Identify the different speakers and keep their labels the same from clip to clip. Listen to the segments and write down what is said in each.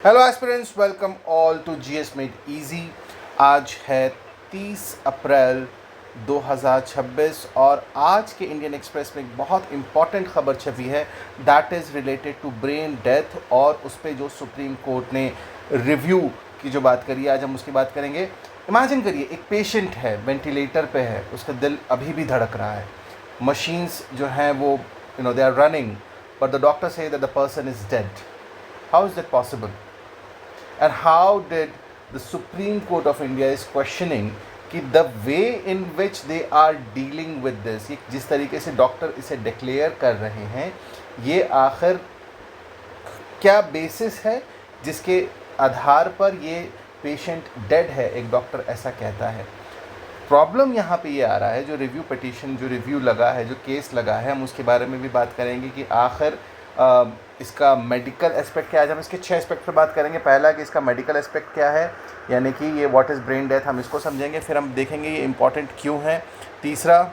Speaker 1: Hello aspirants, welcome all to GS made easy. आज है 30 अप्रैल 2026 और आज के इंडियन एक्सप्रेस में एक बहुत इंपॉर्टेंट खबर छपी है that is related to brain death और उस पर जो सुप्रीम कोर्ट ने रिव्यू की जो बात करी, आज हम उसकी बात करेंगे। इमेजिन करिए, एक पेशेंट है, वेंटिलेटर पे है, उसका दिल अभी भी धड़क रहा है, मशीन्स जो हैं वो they are running, but the doctor say that the person is dead. How is that possible? And how did the Supreme Court of India is questioning कि the way in which they are dealing with this, ये जिस तरीके से doctor इसे declare कर रहे हैं, ये आखिर क्या बेसिस है जिसके आधार पर ये पेशेंट डेड है, एक डॉक्टर ऐसा कहता है। प्रॉब्लम यहाँ पे ये आ रहा है, जो रिव्यू पिटीशन, जो रिव्यू लगा है, जो केस लगा है, हम उसके बारे में भी बात करेंगे कि आखिर इसका मेडिकल एस्पेक्ट क्या है। आज हम इसके 6 एस्पेक्ट पर बात करेंगे। पहला कि इसका मेडिकल एस्पेक्ट क्या है, यानी कि ये व्हाट इज़ ब्रेन डेथ, हम इसको समझेंगे। फिर हम देखेंगे ये इम्पॉर्टेंट क्यों है। तीसरा,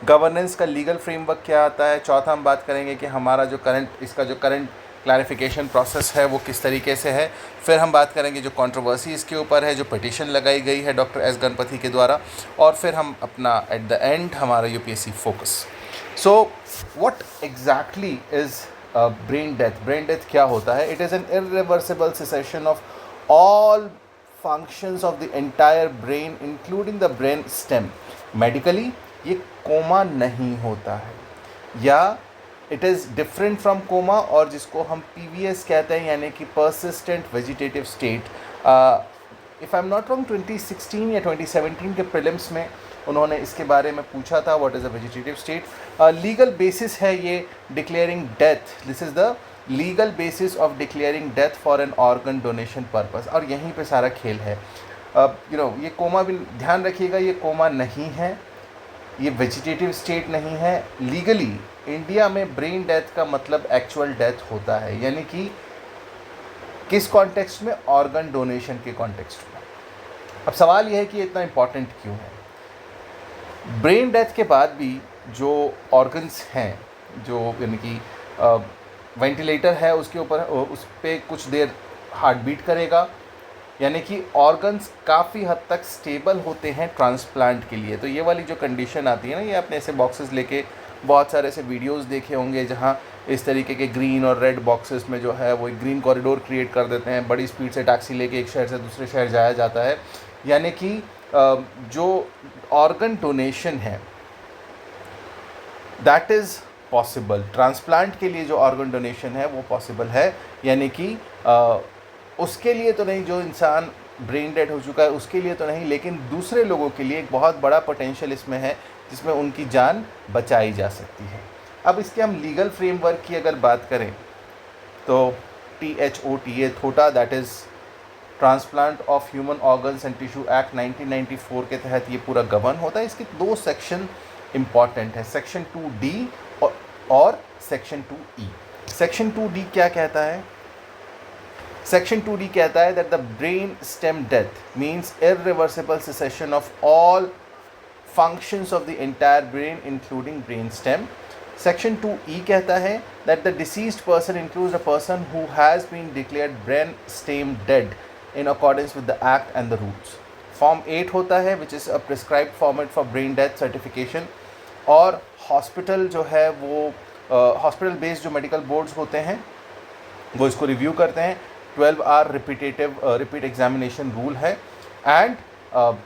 Speaker 1: गवर्नेंस का लीगल फ्रेमवर्क क्या आता है। चौथा, हम बात करेंगे कि हमारा जो करंट क्लैरिफिकेशन प्रोसेस है वो किस तरीके से है। फिर हम बात करेंगे जो कंट्रोवर्सी इसके ऊपर है, जो पिटीशन लगाई गई है डॉक्टर एस गणपति के द्वारा। और फिर हम अपना एट द एंड हमारा UPSC focus. So what exactly is brain death? Brain death क्या होता है? It is an irreversible cessation of all functions of the entire brain including the brain stem. Medically ये कोमा नहीं होता है, या it is different from coma, और जिसको हम PVS कहते हैं, यानी कि persistent vegetative state. If I am not wrong 2016 या 2017 के प्रीलिम्स में उन्होंने इसके बारे में पूछा था, what is a vegetative state. Legal basis है ये declaring death, this is the legal basis of declaring death for an organ donation purpose, और यहीं पे सारा खेल है। ये कोमा भी ध्यान रखिएगा, ये कोमा नहीं है, ये वेजिटेटिव स्टेट नहीं है। लीगली इंडिया में ब्रेन डेथ का मतलब एक्चुअल डेथ होता है, यानी कि किस कॉन्टेक्स्ट में? ऑर्गन डोनेशन के कॉन्टेक्स्ट में। अब सवाल यह है कि ये इतना इम्पॉर्टेंट क्यों है? ब्रेन डेथ के बाद भी जो ऑर्गन्स हैं, जो यानी कि वेंटिलेटर है उसके ऊपर, उस पर कुछ देर हार्ट बीट करेगा, यानी कि ऑर्गन्स काफ़ी हद तक स्टेबल होते हैं ट्रांसप्लांट के लिए। तो ये वाली जो कंडीशन आती है ना, ये आपने ऐसे बॉक्सेस लेके बहुत सारे ऐसे वीडियोस देखे होंगे जहाँ इस तरीके के ग्रीन और रेड बॉक्सेस में जो है वो एक ग्रीन कॉरिडोर क्रिएट कर देते हैं, बड़ी स्पीड से टैक्सी लेके एक शहर से दूसरे शहर जाया जाता है। यानी कि जो ऑर्गन डोनेशन है दैट इज़ पॉसिबल, ट्रांसप्लांट के लिए जो ऑर्गन डोनेशन है वो पॉसिबल है, यानी कि उसके लिए तो नहीं, जो इंसान ब्रेन डेड हो चुका है उसके लिए तो नहीं, लेकिन दूसरे लोगों के लिए एक बहुत बड़ा पोटेंशियल इसमें है जिसमें उनकी जान बचाई जा सकती है। अब इसके हम लीगल फ्रेमवर्क की अगर बात करें तो THOTA, Thotta, that is transplant of human organs and tissue act 1994 के तहत ये पूरा गवर्न होता है। इसके 2 सेक्शन इम्पॉर्टेंट है, सेक्शन 2D और सेक्शन 2E। सेक्शन 2D क्या कहता है? सेक्शन 2D कहता है that the brain stem death means irreversible cessation of all functions of the entire brain including brain stem. Section 2E कहता है that the deceased person includes a person who has been declared brain stem dead in accordance with the act and the rules. Form 8 होता है which is a prescribed format for brain death certification, और hospital जो है वो hospital based जो medical boards होते हैं वो इसको रिव्यू करते हैं। 12 आवर रिपीट एग्जामिनेशन रूल है, एंड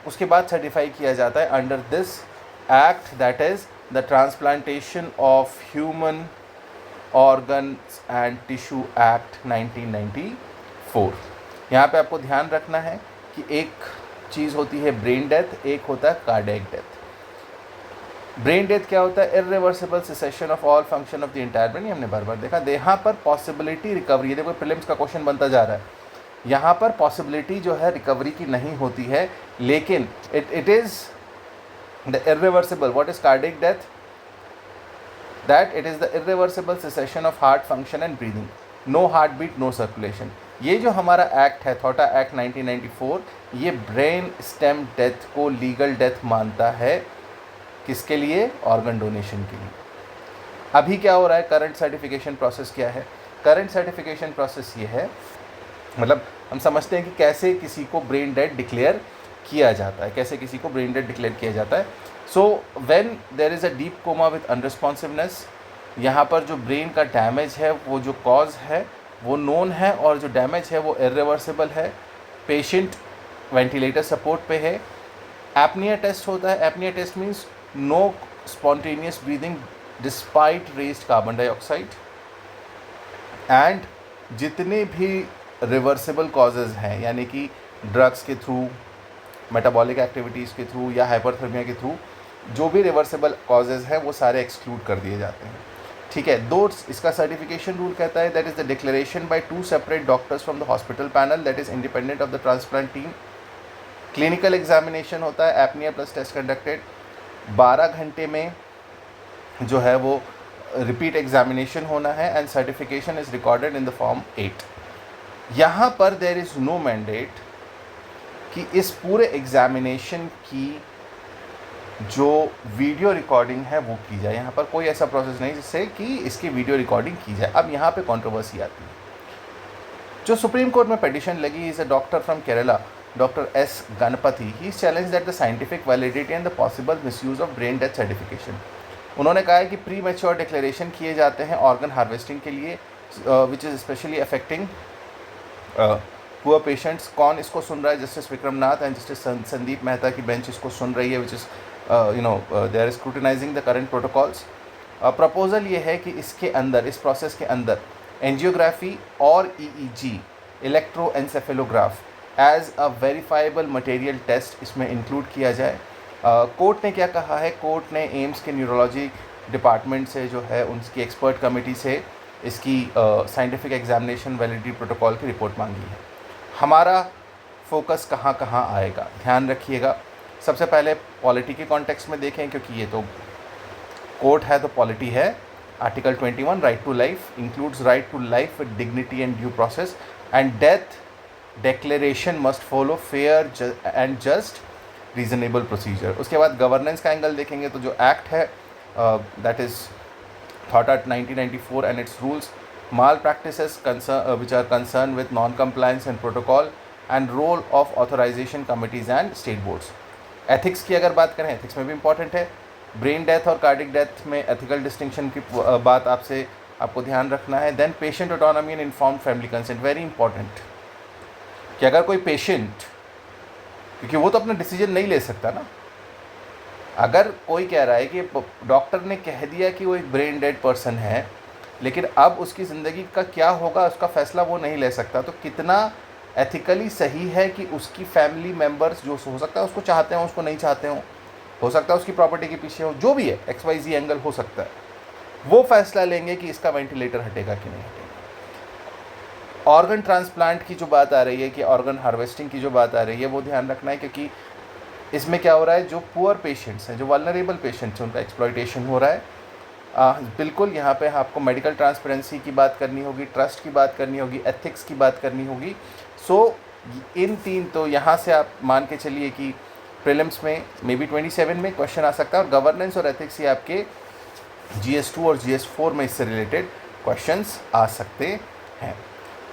Speaker 1: उसके बाद सर्टिफाई किया जाता है under this act, that is the transplantation of human organs and tissue act 1994। यहाँ पे आपको ध्यान रखना है कि एक चीज़ होती है ब्रेन डेथ, एक होता है कार्डियक डेथ। ब्रेन डेथ क्या होता है? Irreversible cessation of all function of the entire brain. हमने बार बार देखा, यहाँ पर पॉसिबिलिटी रिकवरी, देखो प्रीलिम्स का क्वेश्चन बनता जा रहा है, यहाँ पर पॉसिबिलिटी जो है रिकवरी की नहीं होती है, लेकिन it is the irreversible, what is cardiac death? That it is the irreversible cessation of heart function and breathing, no heart beat, no circulation. ये जो हमारा एक्ट है, थोटा एक्ट 1994, ये ब्रेन स्टेम डेथ को लीगल डेथ मानता है। किसके लिए? ऑर्गन डोनेशन के लिए। अभी क्या हो रहा है? करंट सर्टिफिकेशन प्रोसेस क्या है? करंट सर्टिफिकेशन प्रोसेस ये है मतलब हम समझते हैं कि कैसे किसी को ब्रेन डेड डिक्लेयर किया जाता है, कैसे किसी को ब्रेन डेड डिक्लेयर किया जाता है। So when there is a deep coma with unresponsiveness, यहाँ पर जो ब्रेन का डैमेज है, वो जो कॉज है वो नोन है और जो डैमेज है वो इरिवर्सिबल है। पेशेंट वेंटिलेटर सपोर्ट पे है। एपनिया टेस्ट होता है। Apnoea test means no spontaneous breathing despite raised carbon dioxide. And जितने भी रिवर्सिबल कॉजेज़ हैं, यानी कि ड्रग्स के थ्रू, मेटाबॉलिक एक्टिविटीज़ के थ्रू या हाइपरथर्मिया के थ्रू, जो भी रिवर्सिबल कॉजेज़ हैं वो सारे एक्सक्लूड कर दिए जाते हैं। ठीक है। दो इसका सर्टिफिकेशन रूल कहता है that is the declaration bye 2 separate doctors from the hospital panel that is independent of the transplant team. Clinical examination होता है, एपनिया प्लस टेस्ट कंडक्टेड 12 घंटे में जो है वो रिपीट एग्जामिनेशन होना है and certification is recorded in the form 8। यहाँ पर देयर इज़ नो मैंडेट कि इस पूरे एग्जामिनेशन की जो वीडियो रिकॉर्डिंग है वो की जाए। यहाँ पर कोई ऐसा प्रोसेस नहीं जिससे कि इसकी वीडियो रिकॉर्डिंग की जाए। अब यहाँ पे कंट्रोवर्सी आती है। जो सुप्रीम कोर्ट में पिटिशन लगी is a doctor from Kerala, doctor S Ganpati. He challenge that the scientific validity and the possible misuse of brain death certification. उन्होंने कहा है कि प्री मैच्योर डिक्लेरेशन किए जाते हैं ऑर्गन हार्वेस्टिंग के लिए, which is specially affecting poor patients. कौन इसको सुन रहा है? Justice Vikram Nath and Justice Sandeep Mehta की बेंच इसको सुन रही है, which is they are scrutinising the current protocols. Proposal ये है कि इसके अंदर, इस प्रोसेस के अंदर एंजियोग्राफी और EEG, electroencephalograph as a verifiable material test इसमें इंक्लूड किया जाए। कोर्ट ने क्या कहा है? कोर्ट ने एम्स के न्यूरोलॉजी डिपार्टमेंट से जो है उनकी एक्सपर्ट कमेटी से इसकी साइंटिफिक एग्जामिनेशन वैलिडिटी प्रोटोकॉल की रिपोर्ट मांगी है। हमारा फोकस कहाँ कहाँ आएगा, ध्यान रखिएगा। सबसे पहले पॉलिटी के कॉन्टेक्स्ट में देखें, क्योंकि ये तो कोर्ट है तो पॉलिटी है। Article 21 right to life includes right to life with dignity and due process and death declaration must follow fair and just reasonable procedure. उसके बाद गवर्नेंस का एंगल देखेंगे तो जो एक्ट है दैट इज़ थॉट एट 1994 and its rules, malpractices which are concern with non compliance and protocol and role of authorisation committees and state boards. Ethics की अगर बात करें, एथिक्स में भी इंपॉर्टेंट है। ब्रेन डेथ और कार्डिक डेथ में एथिकल डिस्टिंक्शन की बात आपको ध्यान रखना है। Then patient autonomy and informed family consent, very important, कि अगर कोई पेशेंट, क्योंकि वो तो अपना डिसीजन नहीं ले सकता ना, अगर कोई कह रहा है कि डॉक्टर ने कह दिया कि वो एक ब्रेन डेड पर्सन है, लेकिन अब उसकी ज़िंदगी का क्या होगा उसका फ़ैसला वो नहीं ले सकता, तो कितना एथिकली सही है कि उसकी फैमिली मेम्बर्स, जो हो सकता है उसको चाहते हों, उसको नहीं चाहते हों, हो सकता है उसकी प्रॉपर्टी के पीछे हो, जो भी है XYZ एंगल हो सकता है, वो फैसला लेंगे कि इसका वेंटिलेटर हटेगा कि नहीं हटेगा। ऑर्गन ट्रांसप्लांट की जो बात आ रही है, कि ऑर्गन हार्वेस्टिंग की जो बात आ रही है, वो ध्यान रखना है, क्योंकि इसमें क्या हो रहा है, जो पुअर पेशेंट्स हैं, जो वल्नरेबल पेशेंट्स हैं, उनका एक्सप्लॉयटेशन हो रहा है। बिल्कुल यहाँ पे आपको मेडिकल ट्रांसपेरेंसी की बात करनी होगी, ट्रस्ट की बात करनी होगी, एथिक्स की बात करनी होगी। सो इन तीन, तो यहाँ से आप मान के चलिए कि प्रीलिम्स में मे बी 27 में क्वेश्चन आ सकता है, और गवर्नेंस और एथिक्स ये आपके GS2 और GS4 में इससे रिलेटेड क्वेश्चंस आ सकते हैं।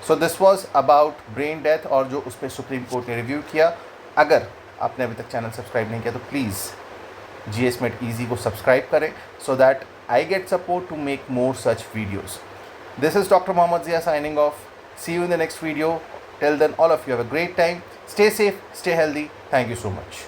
Speaker 1: So this was about brain death और जो उस पर सुप्रीम कोर्ट ने रिव्यू किया। अगर आपने अभी तक चैनल सब्सक्राइब नहीं किया तो प्लीज़ GSMate Easy को सब्सक्राइब करें, so that I get support to make more such videos. This is Dr. Mohammad Zia signing off. See you in the next video. Till then, all of you have a great time. Stay safe, stay healthy. Thank you so much.